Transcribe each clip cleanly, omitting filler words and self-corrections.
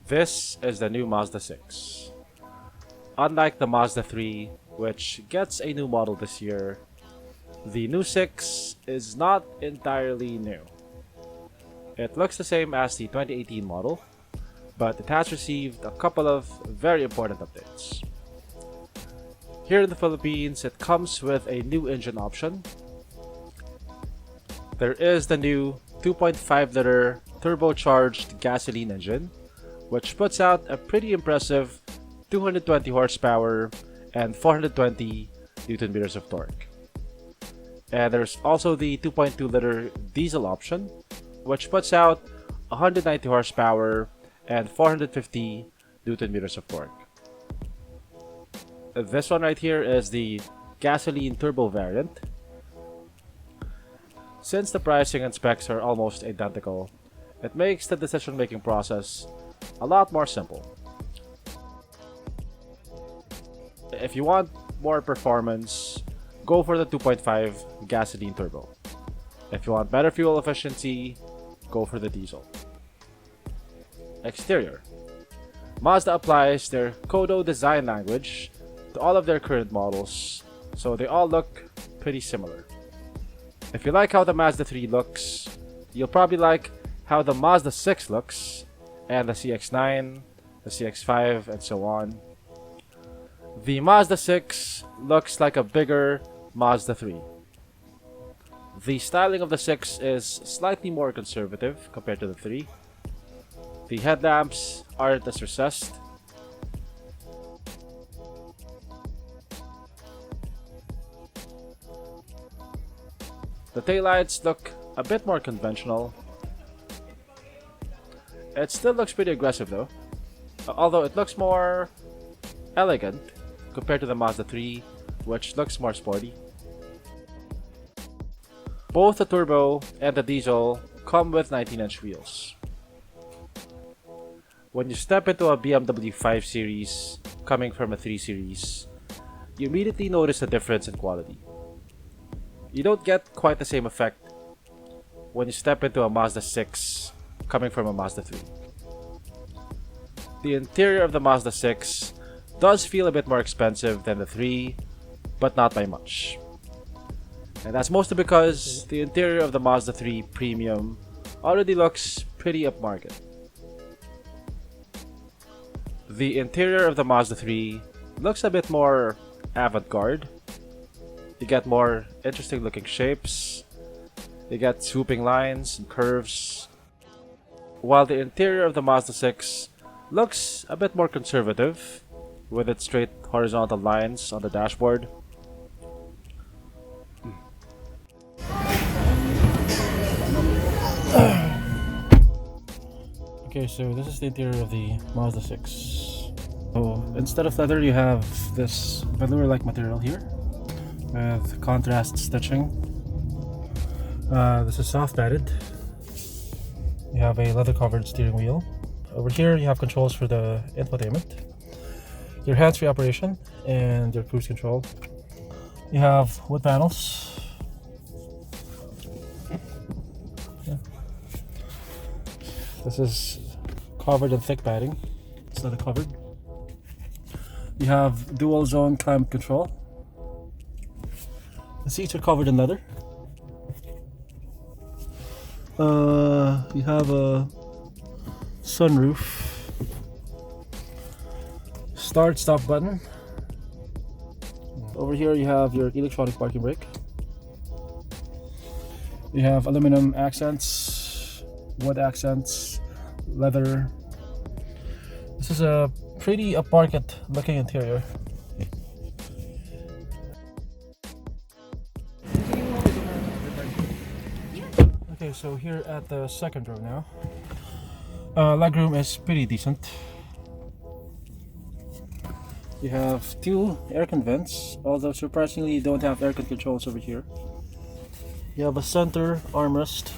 This is the new Mazda 6. Unlike the Mazda 3, which gets a new model this year, the new 6 is not entirely new. It looks the same as the 2018 model, but it has received a couple of very important updates. Here in the Philippines, it comes with a new engine option. There is the new 2.5-liter turbocharged gasoline engine, which puts out a pretty impressive 220 horsepower and 420 Newton meters of torque. And there's also the 2.2-liter diesel option, which puts out 190 horsepower and 450 Newton meters of torque. This one right here is the gasoline turbo variant. Since the pricing and specs are almost identical, it makes the decision-making process a lot more simple. If you want more performance, go for the 2.5 gasoline turbo. If you want better fuel efficiency, go for the diesel. Exterior. Mazda applies their Kodo design language to all of their current models, so they all look pretty similar. If you like how the Mazda 3 looks, you'll probably like how the Mazda 6 looks, and the CX-9, the CX-5, and so on. The Mazda 6 looks like a bigger Mazda 3. The styling of the 6 is slightly more conservative compared to the 3. The headlamps aren't as recessed. The taillights look a bit more conventional. It still looks pretty aggressive though, although it looks more elegant compared to the Mazda 3, which looks more sporty. Both the turbo and the diesel come with 19-inch wheels. When you step into a BMW 5 Series coming from a 3 Series, you immediately notice a difference in quality. You don't get quite the same effect when you step into a Mazda 6 coming from a Mazda 3. The interior of the Mazda 6 does feel a bit more expensive than the 3, but not by much. And that's mostly because the interior of the Mazda 3 Premium already looks pretty upmarket. The interior of the Mazda 3 looks a bit more avant-garde. You get more interesting looking shapes. You get swooping lines and curves. While the interior of the Mazda 6 looks a bit more conservative, with its straight horizontal lines on the dashboard. Okay, so this is the interior of the Mazda 6. So instead of leather, you have this velour-like material here with contrast stitching. This is soft padded. You have a leather-covered steering wheel. Over here, you have controls for the infotainment, your hands-free operation, and your cruise control. You have wood panels. Yeah. This is covered in thick padding. It's not covered. You have dual zone climate control. The seats are covered in leather. You have a sunroof. Start stop button. Over here you have your electronic parking brake. You have aluminum accents, wood accents, leather. This is a pretty upmarket looking interior. Okay, so here at the second row now. Legroom is pretty decent. You have two aircon vents, although surprisingly you don't have aircon controls over here. You have a center armrest,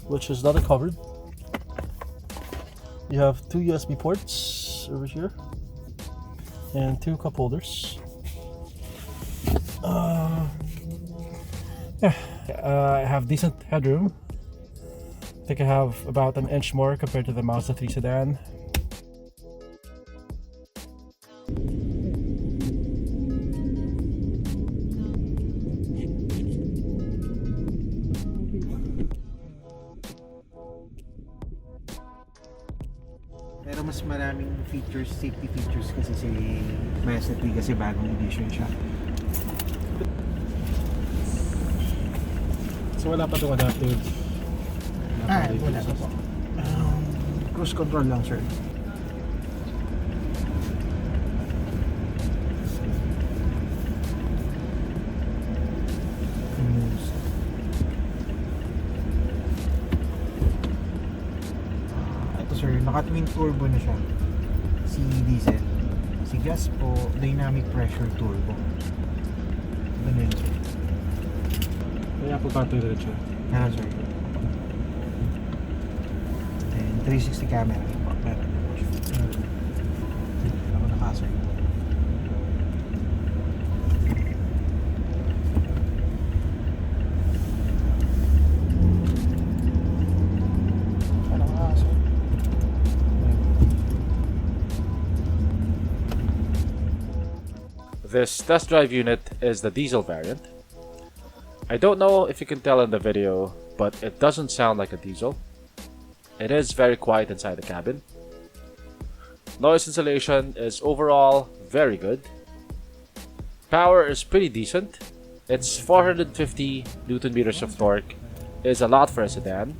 which is leather covered. You have two USB ports over here and two cup holders. I have decent headroom. I think I have about an inch more compared to the Mazda 3 sedan. Pero mas maraming features, safety features kasi si Mazda 3 kasi bagong edition siya. So wala pa itong adaptive? Wala pa po. Cruise control lang, sir. Ito, sir, naka-twin turbo na siya. Si diesel. Si gas po, dynamic pressure turbo. Ganun, sir. Kaya po battery rate siya. Meron, sir. And 360 camera. Meron po siya. Ako naka, sir. Ano ka, sir? This test drive unit is the diesel variant. I don't know if you can tell in the video, but it doesn't sound like a diesel. It is very quiet inside the cabin. Noise insulation is overall very good. Power is pretty decent. Its 450 Newton meters of torque is a lot for a sedan.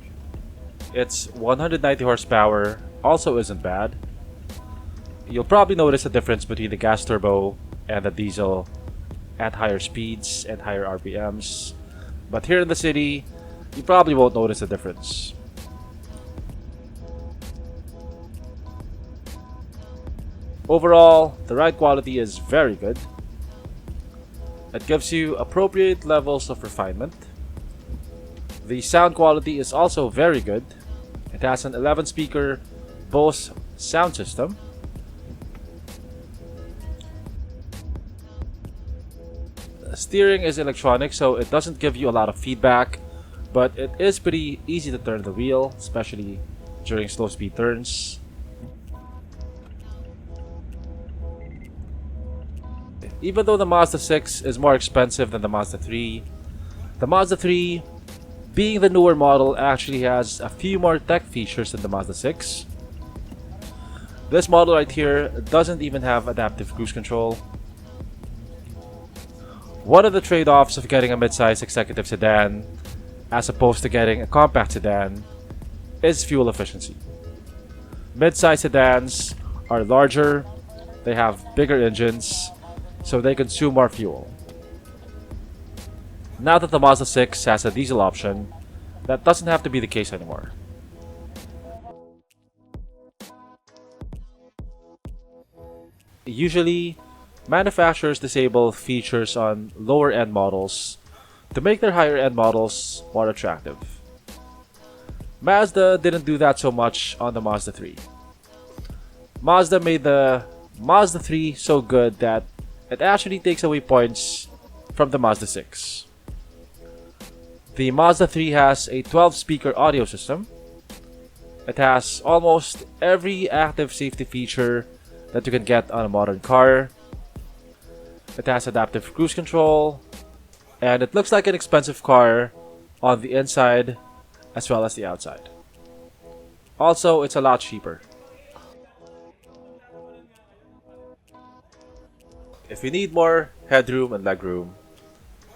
Its 190 horsepower also isn't bad. You'll probably notice a difference between the gas turbo and the diesel at higher speeds and higher RPMs. But here in the city, you probably won't notice a difference. Overall, the ride quality is very good. It gives you appropriate levels of refinement. The sound quality is also very good. It has an 11-speaker Bose sound system. Steering is electronic, so it doesn't give you a lot of feedback, but it is pretty easy to turn the wheel, especially during slow speed turns. Even though the Mazda 6 is more expensive than the Mazda 3, the Mazda 3, being the newer model, actually has a few more tech features than the Mazda 6. This model right here doesn't even have adaptive cruise control. One of the trade-offs of getting a mid-size executive sedan as opposed to getting a compact sedan is fuel efficiency. Mid-size sedans are larger, they have bigger engines, so they consume more fuel. Now that the Mazda 6 has a diesel option, that doesn't have to be the case anymore. Usually, manufacturers disable features on lower-end models to make their higher-end models more attractive. Mazda didn't do that so much on the Mazda 3. Mazda made the Mazda 3 so good that it actually takes away points from the Mazda 6. The Mazda 3 has a 12-speaker audio system. It has almost every active safety feature that you can get on a modern car. It has adaptive cruise control, and it looks like an expensive car on the inside as well as the outside. Also, it's a lot cheaper. If you need more headroom and legroom,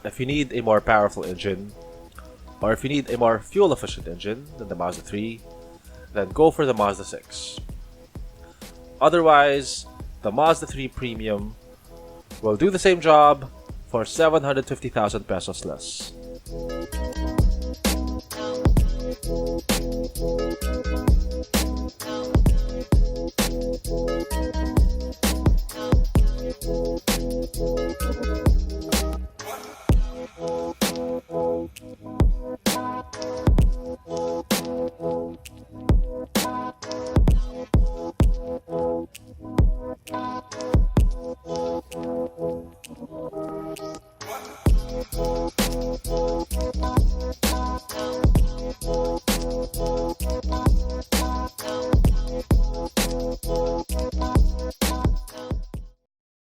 if you need a more powerful engine, or if you need a more fuel-efficient engine than the Mazda 3, then go for the Mazda 6. Otherwise, the Mazda 3 Premium will do the same job for 750,000 pesos less.